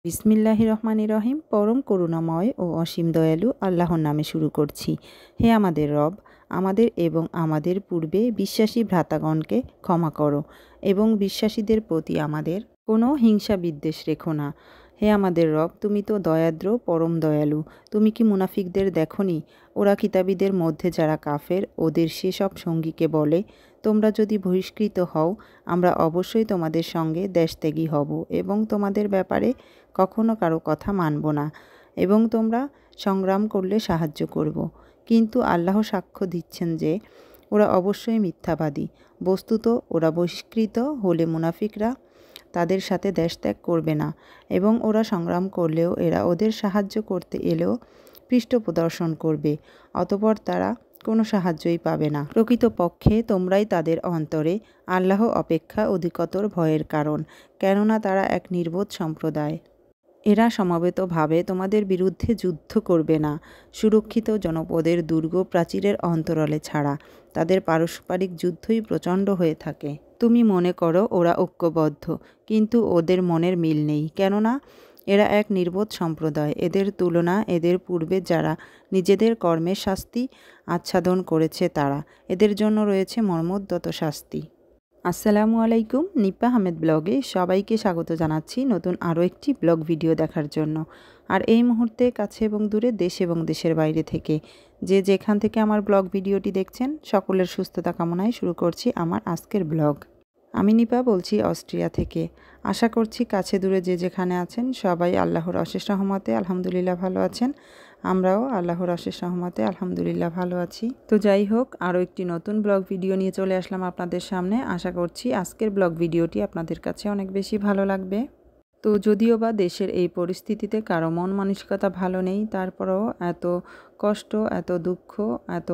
বিসমিল্লাহির রহমানির রহিম। পরম করুণাময় ও অসীম দয়ালু আল্লাহর নামে শুরু করছি। হে আমাদের রব, আমাদের এবং আমাদের পূর্বে বিশ্বাসী ভ্রাতাগণকে ক্ষমা করো এবং বিশ্বাসীদের প্রতি আমাদের কোনো হিংসা বিদ্বেষ রেখো না। হে আমাদের রব, তুমি তো দয়াদ্র, পরম দয়ালু। তুমি কি মুনাফিকদের দেখনি? ওরা কিতাবীদের মধ্যে যারা কাফের, ওদের সেসব সঙ্গীকে বলে, তোমরা যদি বহিষ্কৃত হও, আমরা অবশ্যই তোমাদের সঙ্গে দেশত্যাগী হব এবং তোমাদের ব্যাপারে কখনো কারো কথা মানব না এবং তোমরা সংগ্রাম করলে সাহায্য করব। কিন্তু আল্লাহ সাক্ষ্য দিচ্ছেন যে ওরা অবশ্যই মিথ্যাবাদী। বস্তুত ওরা বহিষ্কৃত হলে মুনাফিকরা তাদের সাথে দেশত্যাগ করবে না এবং ওরা সংগ্রাম করলেও এরা ওদের সাহায্য করতে এলেও পৃষ্ঠপ্রদর্শন করবে, অতঃপর তারা কোনো সাহায্যই পাবে না। প্রকৃতপক্ষে তোমরাই তাদের অন্তরে আল্লাহ অপেক্ষা অধিকতর ভয়ের কারণ, কেননা তারা এক নির্বোধ সম্প্রদায়। এরা সমবেতভাবে তোমাদের বিরুদ্ধে যুদ্ধ করবে না, সুরক্ষিত জনপদের দুর্গ প্রাচীরের অন্তরালে ছাড়া। তাদের পারস্পরিক যুদ্ধই প্রচণ্ড হয়ে থাকে। তুমি মনে করো ওরা ঐক্যবদ্ধ, কিন্তু ওদের মনের মিল নেই, কেননা এরা এক নির্বোধ সম্প্রদায়। এদের তুলনা এদের পূর্বে যারা নিজেদের কর্মের শাস্তি আচ্ছাদন করেছে তারা, এদের জন্য রয়েছে মর্মোদ্যত শাস্তি। আসসালামু আলাইকুম, নিপা আহমেদ ব্লগে সবাইকে স্বাগত জানাচ্ছি নতুন আরও একটি ব্লগ ভিডিও দেখার জন্য। আর এই মুহূর্তে কাছে এবং দূরে, দেশ এবং দেশের বাইরে থেকে যে যেখান থেকে আমার ব্লগ ভিডিওটি দেখছেন, সকলের সুস্থতা কামনায় শুরু করছি আমার আজকের ব্লগ। আমি নিপা বলছি অস্ট্রিয়া থেকে। আশা করছি কাছে দূরে যে যেখানে আছেন সবাই আল্লাহর অশেষ রহমতে আলহামদুলিল্লাহ ভালো আছেন। আমরাও আল্লাহর অশেষ রহমতে আলহামদুলিল্লাহ ভালো আছি। তো যাই হোক, আরও একটি নতুন ব্লগ ভিডিও নিয়ে চলে আসলাম আপনাদের সামনে। আশা করছি আজকের ব্লগ ভিডিওটি আপনাদের কাছে অনেক বেশি ভালো লাগবে। তো যদিও বা দেশের এই পরিস্থিতিতে কারো মন মানসিকতা ভালো নেই, তারপরেও এত কষ্ট, এত দুঃখ, এত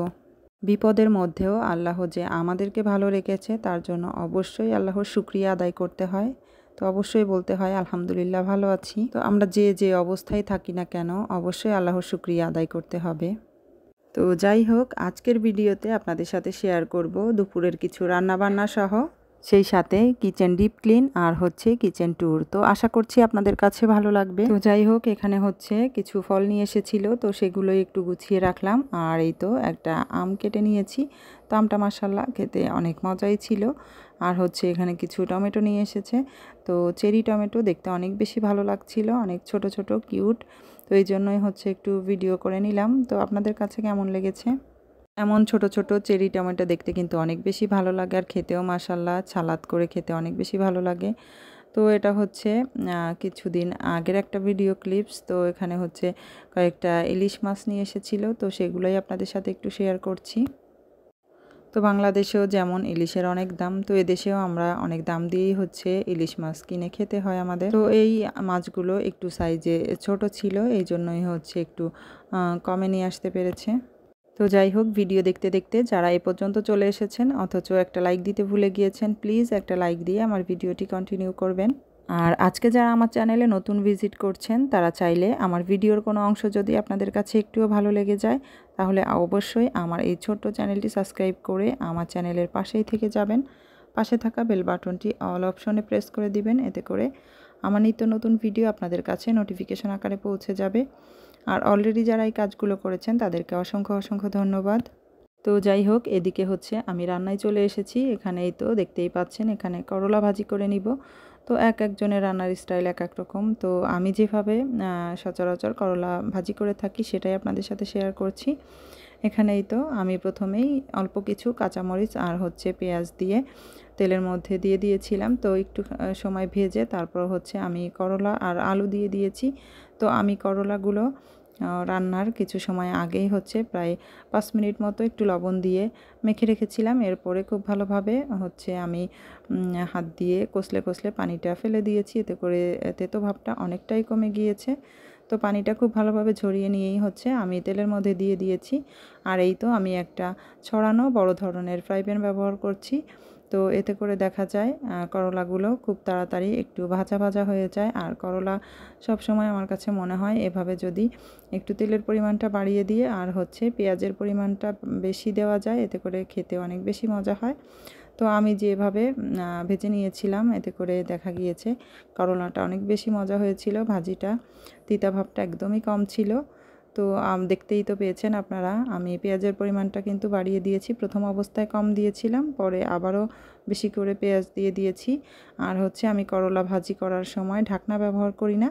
বিপদের মধ্যেও আল্লাহ যে আমাদেরকে ভালো রেখেছে তার জন্য অবশ্যই আল্লাহর শুকরিয়া আদায় করতে হয়। তো অবশ্যই বলতে হয় আলহামদুলিল্লাহ ভালো আছি। তো আমরা যে অবস্থায় থাকি না কেন, অবশ্যই আল্লাহর শুকরিয়া আদায় করতে হবে। তো যাই হোক, আজকের ভিডিওতে আপনাদের সাথে শেয়ার করব দুপুরের কিছু রান্নাবান্না সহ, সেই সাথে কিচেন ডিপ ক্লিন আর হচ্ছে কিচেন ট্যুর। তো আশা করছি আপনাদের কাছে ভালো লাগবে। তো যাই হোক, এখানে হচ্ছে কিছু ফল নিয়ে এসেছিল, তো সেগুলোই একটু গুছিয়ে রাখলাম। আর এই তো একটা আম কেটে নিয়েছি। তো আমটা মাশাআল্লাহ খেতে অনেক মজাই ছিল। আর হচ্ছে এখানে কিছু টমেটো নিয়ে এসেছে। তো চেরি টমেটো দেখতে অনেক বেশি ভালো লাগছিল, অনেক ছোট ছোট কিউট। তো এই জন্যই হচ্ছে একটু ভিডিও করে নিলাম। তো আপনাদের কাছে কেমন লেগেছে? এমন ছোট ছোট চেরি টমেটো দেখতে কিন্তু অনেক বেশি ভালো লাগে, আর খেতেও মাশাআল্লাহ সালাদ করে খেতে অনেক বেশি ভালো লাগে। তো এটা হচ্ছে কিছুদিন আগের একটা ভিডিও ক্লিপস। তো এখানে হচ্ছে কয়েকটা ইলিশ মাছ নিয়ে এসেছিল, তো সেগুলোই আপনাদের সাথে একটু শেয়ার করছি। তো বাংলাদেশেও যেমন ইলিশের অনেক দাম, তো এদেশেও আমরা অনেক দাম দিয়েই হচ্ছে ইলিশ মাছ কিনে খেতে হয় আমাদের। তো এই মাছগুলো একটু সাইজে ছোট ছিল, এই জন্যই হচ্ছে একটু কমে নিয়ে আসতে পেরেছে। তো যাই হোক, ভিডিও দেখতে দেখতে যারা এ পর্যন্ত চলে এসেছেন অথচ একটা লাইক দিতে ভুলে গিয়েছেন, প্লিজ একটা লাইক দিয়ে আমার ভিডিওটি কন্টিনিউ করবেন। আর আজকে যারা আমার চ্যানেলে নতুন ভিজিট করছেন তারা চাইলে আমার ভিডিওর কোনো অংশ যদি আপনাদের কাছে একটুও ভালো লেগে যায়, তাহলে অবশ্যই আমার এই ছোট্ট চ্যানেলটি সাবস্ক্রাইব করে আমার চ্যানেলের পাশেই থেকে যাবেন। পাশে থাকা বেল বাটনটি অল অপশনে প্রেস করে দিবেন, এতে করে আমার নিত্য নতুন ভিডিও আপনাদের কাছে নোটিফিকেশন আকারে পৌঁছে যাবে। আর অলরেডি যারা এই কাজগুলো করেছেন তাদেরকে অসংখ্য অসংখ্য ধন্যবাদ। তো যাই হোক, এদিকে হচ্ছে আমি রান্নায় চলে এসেছি। এখানে এই তো দেখতেই পাচ্ছেন, এখানে করলা ভাজি করে নিব। তো এক একজনের রান্নার স্টাইল এক এক রকম। তো আমি যেভাবে সচরাচর করলা ভাজি করে থাকি সেটাই আপনাদের সাথে শেয়ার করছি। এখানেই তো আমি প্রথমেই অল্প কিছু কাঁচামরিচ আর হচ্ছে পেঁয়াজ দিয়ে তেলের মধ্যে দিয়ে দিয়েছিলাম। তো একটু সময় ভেজে তারপর হচ্ছে আমি করলা আর আলু দিয়ে দিয়েছি। তো আমি করলাগুলো রান্নার কিছু সময় আগেই হচ্ছে প্রায় 5 মিনিট মতো একটু লবণ দিয়ে মেখে রেখেছিলাম। এরপরে খুব ভালোভাবে হচ্ছে আমি হাত দিয়ে কষলে কষলে পানিটা ফেলে দিয়েছি, এতে করে তেতো ভাবটা অনেকটাই কমে গিয়েছে। তো পানিটা খুব ভালোভাবে ঝরিয়ে নিয়েই হচ্ছে আমি তেলের মধ্যে দিয়ে দিয়েছি। আর এই তো আমি একটা ছড়ানো বড় ধরনের ফ্রাই প্যান ব্যবহার করছি। তো এতে করে দেখা যায় করলাগুলো খুব তাড়াতাড়ি একটু ভাজা ভাজা হয়ে যায়। আর করলা সব সময় আমার কাছে মনে হয় এভাবে যদি একটু তেলের পরিমাণটা বাড়িয়ে দিয়ে আর হচ্ছে পেঁয়াজের পরিমাণটা বেশি দেওয়া যায়, এতে করে খেতে অনেক বেশি মজা হয়। তো আমি যেভাবে ভেজে নিয়েছিলাম এতে করে দেখা গিয়েছে করলাটা অনেক বেশি মজা হয়েছিল, ভাজিটা তিতা ভাবটা একদমই কম ছিল। তো দেখতেই তো পেয়েছেন আপনারা, আমি পেঁয়াজের পরিমাণটা কিন্তু বাড়িয়ে দিয়েছি। প্রথম অবস্থায় কম দিয়েছিলাম, পরে আবারও বেশি করে পেঁয়াজ দিয়ে দিয়েছি। আর হচ্ছে আমি করলা ভাজি করার সময় ঢাকনা ব্যবহার করি না,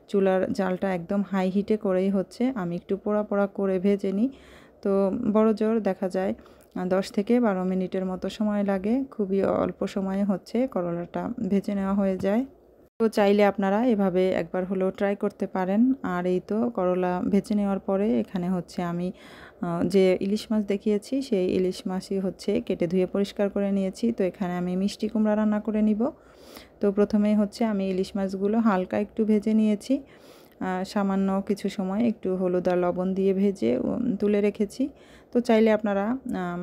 চুলার জালটা একদম হাই হিটে করেই হচ্ছে আমি একটু পোড়া পোড়া করে ভেজে নিই। তো বড় জোর দেখা যায় 10 থেকে 12 মিনিটের মতো সময় লাগে, খুবই অল্প সময়ে হচ্ছে করলাটা ভেজে নেওয়া হয়ে যায়। তো চাইলে আপনারা এভাবে একবার হলেও ট্রাই করতে পারেন। আর এই তো করলা ভেজে নেওয়ার পরে এখানে হচ্ছে আমি যে ইলিশ মাছ দেখিয়েছি সেই ইলিশ মাছই হচ্ছে কেটে ধুয়ে পরিষ্কার করে নিয়েছি। তো এখানে আমি মিষ্টি কুমড়া রান্না করে নিব। তো প্রথমেই হচ্ছে আমি ইলিশ মাছগুলো হালকা একটু ভেজে নিয়েছি, সামান্য কিছু সময় একটু হলুদ আর লবণ দিয়ে ভেজে তুলে রেখেছি। তো চাইলে আপনারা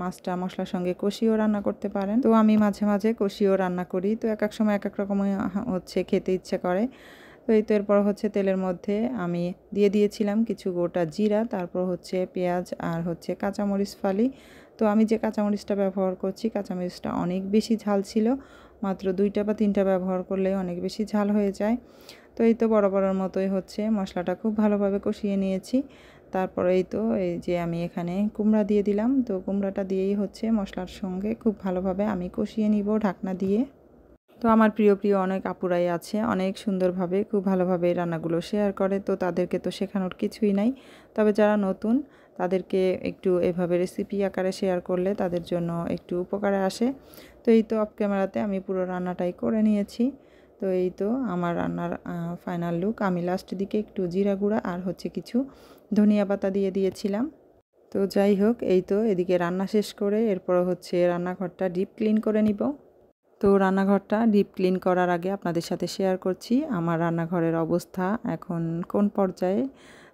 মাছটা মশলার সঙ্গে কষিয়েও রান্না করতে পারেন। তো আমি মাঝে মাঝে কষিয়েও রান্না করি, তো এক এক সময় এক এক রকমের হচ্ছে খেতে ইচ্ছে করে। তো এই তো এরপর হচ্ছে তেলের মধ্যে আমি দিয়ে দিয়েছিলাম কিছু গোটা জিরা, তারপর হচ্ছে পেঁয়াজ আর হচ্ছে কাঁচামরিচ ফালি। তো আমি যে কাঁচামরিচটা ব্যবহার করছি কাঁচামরিচটা অনেক বেশি ঝাল ছিল, মাত্র 2টা বা 3টা ব্যবহার করলে অনেক বেশি ঝাল হয়ে যায়। তো এই তো বরাবরের মতোই হচ্ছে মশলাটা খুব ভালোভাবে কষিয়ে নিয়েছি। তারপরে এই তো এই যে আমি এখানে কুমড়া দিয়ে দিলাম। তো কুমড়াটা দিয়েই হচ্ছে মশলার সঙ্গে খুব ভালোভাবে আমি কষিয়ে নিব ঢাকনা দিয়ে। তো আমার প্রিয় প্রিয় অনেক আপুরাই আছে, অনেক সুন্দরভাবে খুব ভালোভাবে রান্নাগুলো শেয়ার করে। তো তাদেরকে তো শেখানোর কিছুই নাই, তবে যারা নতুন তাদেরকে একটু এভাবে রেসিপি আকারে শেয়ার করলে তাদের জন্য একটু উপকারে আসে। তো এই তো অফ ক্যামেরাতে আমি পুরো রান্নাটাই করে নিয়েছি। তো এই তো আমার রান্নার ফাইনাল লুক। আমি লাস্ট দিকে একটু জিরা গুঁড়া আর হচ্ছে কিছু ধনিয়া পাতা দিয়ে দিয়েছিলাম। তো যাই হোক, এই তো এদিকে রান্না শেষ করে এরপর হচ্ছে রান্নাঘরটা ডিপ ক্লিন করে নিব। তো রান্নাঘরটা ডিপ ক্লিন করার আগে আপনাদের সাথে শেয়ার করছি আমার রান্নাঘরের অবস্থা এখন কোন পর্যায়ে।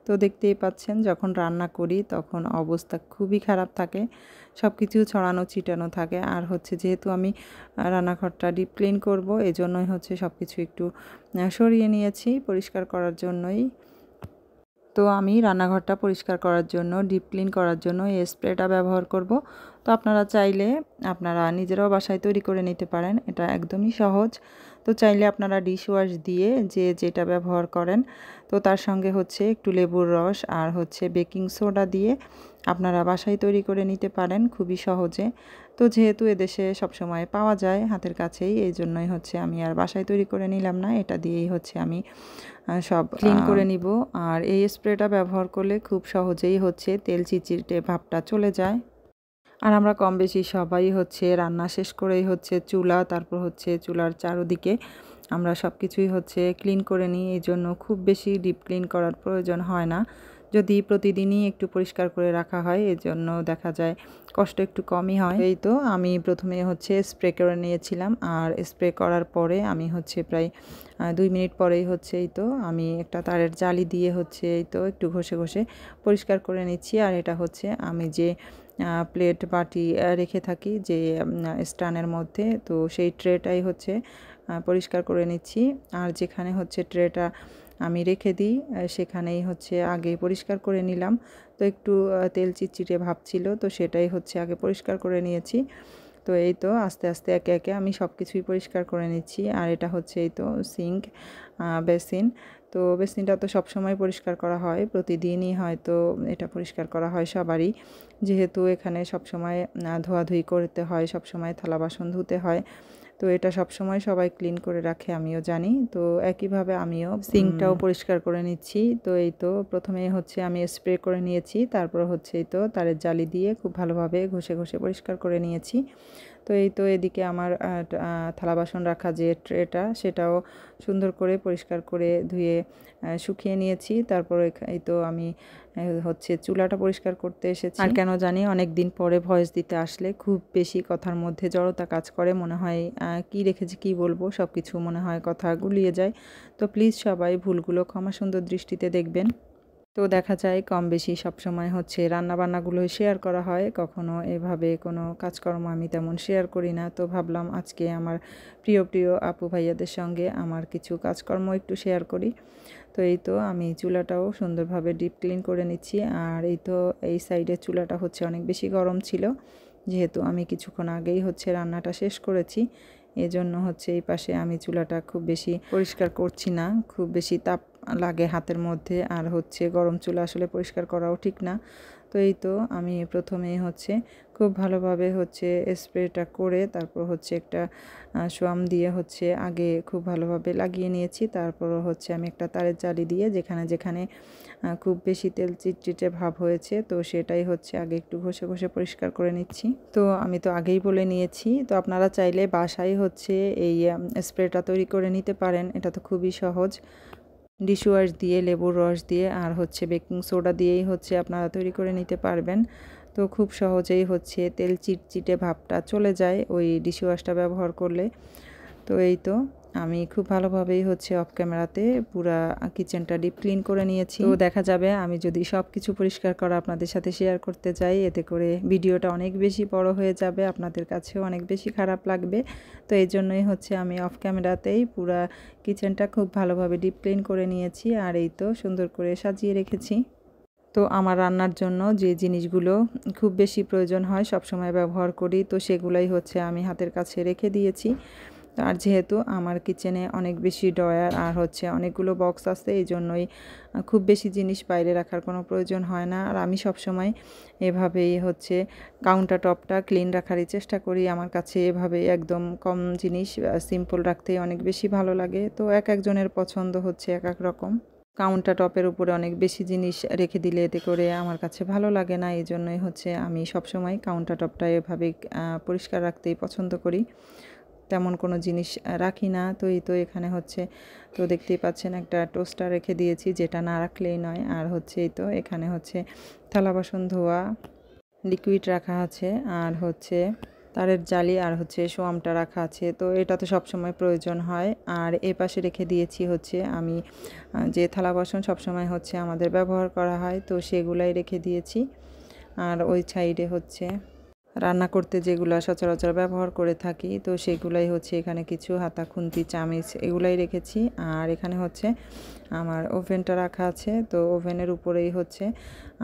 তো দেখতেই পাচ্ছেন যখন রান্না করি তখন অবস্থা খুবই খারাপ থাকে, সব কিছু ছড়ানো ছিটানো থাকে। আর হচ্ছে যেহেতু আমি রান্নাঘরটা ডিপ ক্লিন করব, এজন্যই হচ্ছে সব কিছু একটু সরিয়ে নিয়েছি পরিষ্কার করার জন্যই। তো আমি রান্নাঘরটা পরিষ্কার করার জন্য ডিপ ক্লিন করার জন্য এই স্প্রেটা ব্যবহার করব। তো আপনারা চাইলে আপনারা নিজেরাও বাসায় তৈরি করে নিতে পারেন, এটা একদমই সহজ। তো চাইলে আপনারা ডিশ ওয়াশ দিয়ে যে যেটা ব্যবহার করেন, তো তার সঙ্গে হচ্ছে একটু লেবুর রস আর হচ্ছে বেকিং সোডা দিয়ে আপনারা বাসায় তৈরি করে নিতে পারেন খুবই সহজে। তো যেহেতু এদেশে সবসময় পাওয়া যায় হাতের কাছেই, এই জন্যই হচ্ছে আমি আর বাসায় তৈরি করে নিলাম না, এটা দিয়েই হচ্ছে আমি সব ক্লিন করে নিব। আর এই স্প্রেটা ব্যবহার করলে খুব সহজেই হচ্ছে তেল চিটচিটে ভাবটা চলে যায়। আর আমরা কম বেশি সবাই হচ্ছে রান্না শেষ করেই হচ্ছে চুলা, তারপর হচ্ছে চুলার চারদিকে আমরা সব কিছুই হচ্ছে ক্লিন করে নিই, এই জন্য খুব বেশি ডিপ ক্লিন করার প্রয়োজন হয় না। যদি প্রতিদিনই একটু পরিষ্কার করে রাখা হয় এজন্য দেখা যায় কষ্ট একটু কমই হয়। এই তো আমি প্রথমে হচ্ছে স্প্রে করে নিয়েছিলাম, আর স্প্রে করার পরে আমি হচ্ছে প্রায় 2 মিনিট পরেই হচ্ছে এই তো আমি একটা তারের জালি দিয়ে হচ্ছে এই তো একটু ঘষে ঘষে পরিষ্কার করে নিচ্ছি। আর এটা হচ্ছে আমি যে প্লেট বাটি রেখে থাকি যে স্ট্যান্ডের মধ্যে, তো সেই ট্রেটাই হচ্ছে পরিষ্কার করে নিচ্ছি। আর যেখানে হচ্ছে ট্রেটা আমি রেখে দিই সেখানেই হচ্ছে আগে পরিষ্কার করে নিলাম। তো একটু তেল চিটচিটে ভাব ছিল, তো সেটাই হচ্ছে আগে পরিষ্কার করে নিয়েছি। তো এই তো আস্তে আস্তে একে একে আমি সব কিছুই পরিষ্কার করে নিচ্ছি। আর এটা হচ্ছে এই তো সিঙ্ক বেসিন। তো বেসিনটা তো সবসময় পরিষ্কার করা হয়, প্রতিদিনই হয়তো এটা পরিষ্কার করা হয় সবারই, যেহেতু এখানে সবসময় ধোয়াধুয়ি করতে হয়, সবসময় থালা বাসন ধুতে হয়। তো এটা সবসময় সবাই ক্লিন করে রাখে, আমিও জানি। তো একইভাবে আমিও সিঙ্কটাও পরিষ্কার করে নিচ্ছি। তো এই তো প্রথমে হচ্ছে আমি স্প্রে করে নিয়েছি, তারপর হচ্ছে এই তো তারের জালি দিয়ে খুব ভালোভাবে ঘষে ঘষে পরিষ্কার করে নিয়েছি। তো এই তো এদিকে আমার থালা বাসন রাখা যে ট্রেটা সেটাও সুন্দর করে পরিষ্কার করে ধুয়ে শুকিয়ে নিয়েছি। তারপর এই তো আমি হচ্ছে চুলাটা পরিষ্কার করতে এসেছি। আর কেন জানি অনেক দিন পরে ভয়েস দিতে আসলে খুব বেশি কথার মধ্যে জড়তা কাজ করে, মনে হয় কি রেখেছি কি বলবো সব কিছু মনে হয় কথা গুলিয়ে যায়। তো প্লিজ সবাই ভুলগুলো ক্ষমা সুন্দর দৃষ্টিতে দেখবেন। তো দেখা যায় কম বেশি সবসময় হচ্ছে রান্নাবান্নাগুলো শেয়ার করা হয়, কখনো এভাবে কোনো কাজকর্ম আমি তেমন শেয়ার করি না। তো ভাবলাম আজকে আমার প্রিয় প্রিয় আপু ভাইয়াদের সঙ্গে আমার কিছু কাজকর্ম একটু শেয়ার করি। তো এই তো আমি চুলাটাও সুন্দরভাবে ডিপ ক্লিন করে নিচ্ছি। আর এই তো এই সাইডের চুলাটা হচ্ছে অনেক বেশি গরম ছিল, যেহেতু আমি কিছুক্ষণ আগেই হচ্ছে রান্নাটা শেষ করেছি, এজন্য হচ্ছে এই পাশে আমি চুলাটা খুব বেশি পরিষ্কার করছি না। খুব বেশি তাপ লাগে হাতের মধ্যে, আর হচ্ছে গরম চুলা আসলে পরিষ্কার করাও ঠিক না। তো এই তো আমি প্রথমেই হচ্ছে খুব ভালোভাবে হচ্ছে স্প্রেটা করে তারপর হচ্ছে একটা সোয়াম দিয়ে হচ্ছে আগে খুব ভালোভাবে লাগিয়ে নিয়েছি। তারপর হচ্ছে আমি একটা তারের জালি দিয়ে যেখানে যেখানে খুব বেশি তেল চিটচিটে ভাব হয়েছে, তো সেটাই হচ্ছে আগে একটু ঘষে ঘষে পরিষ্কার করে নিচ্ছি। তো আমি তো আগেই বলে নিয়েছি, তো আপনারা চাইলে বাসায় হচ্ছে এই স্প্রেটা তৈরি করে নিতে পারেন। এটা তো খুবই সহজ। ডিশওয়াশ দিয়ে, লেবুর রস দিয়ে আর হচ্ছে বেকিং সোডা দিয়েই হচ্ছে আপনারা তৈরি করে নিতে পারবেন। তো খুব সহজেই হচ্ছে তেল চিটচিটে ভাবটা চলে যায় ওই ডিশওয়াশটা ব্যবহার করলে। তো এই তো আমি খুব ভালোভাবেই হচ্ছে অফ ক্যামেরাতে পুরা কিচেনটা ডিপ ক্লিন করে নিয়েছি। তো দেখা যাবে আমি যদি সব কিছু পরিষ্কার করা আপনাদের সাথে শেয়ার করতে যাই, এতে করে ভিডিওটা অনেক বেশি বড় হয়ে যাবে, আপনাদের কাছেও অনেক বেশি খারাপ লাগবে। তো এই জন্যই হচ্ছে আমি অফ ক্যামেরাতেই পুরা কিচেনটা খুব ভালোভাবে ডিপ ক্লিন করে নিয়েছি, আর এই তো সুন্দর করে সাজিয়ে রেখেছি। তো আমার রান্নার জন্য যে জিনিসগুলো খুব বেশি প্রয়োজন হয় সবসময় ব্যবহার করি, তো সেগুলাই হচ্ছে আমি হাতের কাছে রেখে দিয়েছি। আর যেহেতু আমার কিচেনে অনেক বেশি ড্রয়ার আর হচ্ছে অনেকগুলো বক্স আছে, এই জন্যই খুব বেশি জিনিস বাইরে রাখার কোনো প্রয়োজন হয় না। আর আমি সবসময় এভাবেই হচ্ছে কাউন্টার টপটা ক্লিন রাখারই চেষ্টা করি। আমার কাছে এভাবেই একদম কম জিনিস সিম্পল রাখতেই অনেক বেশি ভালো লাগে। তো এক একজনের পছন্দ হচ্ছে এক এক রকম। কাউন্টার টপের উপরে অনেক বেশি জিনিস রেখে দিলে এতে করে আমার কাছে ভালো লাগে না, এই জন্যই হচ্ছে আমি সবসময় কাউন্টার টপটা এভাবে পরিষ্কার রাখতেই পছন্দ করি। তেমন কোনো জিনিস রাখি না। তো এই তো এখানে হচ্ছে তো দেখতেই পাচ্ছেন একটা টোস্টার রেখে দিয়েছি, যেটা না রাখলেই নয়। আর হচ্ছে এই তো এখানে হচ্ছে থালা বাসন ধোয়া লিকুইড রাখা আছে, আর হচ্ছে তারের জালি আর হচ্ছে সোয়ামটা রাখা আছে। তো এটা তো সবসময় প্রয়োজন হয়। আর এই পাশে রেখে দিয়েছি হচ্ছে আমি যে থালা বাসন সবসময় হচ্ছে আমাদের ব্যবহার করা হয়, তো সেগুলাই রেখে দিয়েছি। আর ওই সাইডে হচ্ছে রান্না করতে যেগুলো সচরাচর ব্যবহার করে থাকি, তো সেগুলাই হচ্ছে এখানে কিছু হাতা, খুন্তি, চামিচ এগুলাই রেখেছি। আর এখানে হচ্ছে আমার ওভেনটা রাখা আছে, তো ওভেনের উপরেই হচ্ছে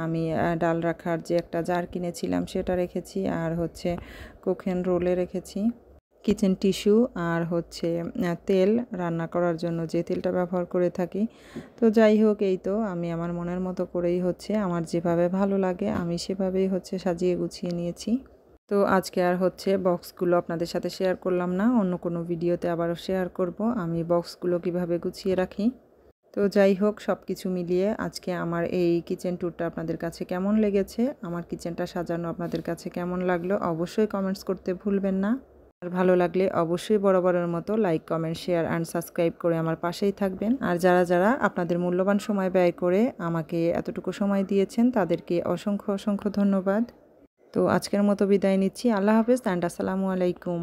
আমি ডাল রাখার যে একটা জার কিনেছিলাম সেটা রেখেছি, আর হচ্ছে কুকিং রোলে রেখেছি কিচেন টিস্যু, আর হচ্ছে তেল, রান্না করার জন্য যে তেলটা ব্যবহার করে থাকি। তো যাই হোক, এই তো আমি আমার মনের মতো করেই হচ্ছে আমার যেভাবে ভালো লাগে আমি সেভাবেই হচ্ছে সাজিয়ে গুছিয়ে নিয়েছি। তো আজকে আর হচ্ছে বক্সগুলো আপনাদের সাথে শেয়ার করলাম না, অন্য কোনো ভিডিওতে আবারও শেয়ার করব আমি বক্সগুলো কিভাবে গুছিয়ে রাখি। তো যাই হোক, সব কিছু মিলিয়ে আজকে আমার এই কিচেন ট্যুরটা আপনাদের কাছে কেমন লেগেছে, আমার কিচেনটা সাজানো আপনাদের কাছে কেমন লাগলো অবশ্যই কমেন্টস করতে ভুলবেন না। আর ভালো লাগলে অবশ্যই বরাবরের মতো like, comment, share and subscribe করে আমার পাশেই থাকবেন। আর যারা যারা আপনাদের মূল্যবান সময় ব্যয় করে আমাকে এতটুকু সময় দিয়েছেন তাদেরকে অসংখ্য অসংখ্য ধন্যবাদ। তো আজকের মতো বিদায় নিচ্ছি। আল্লাহ হাফেজ অ্যান্ড আসসালামু আলাইকুম।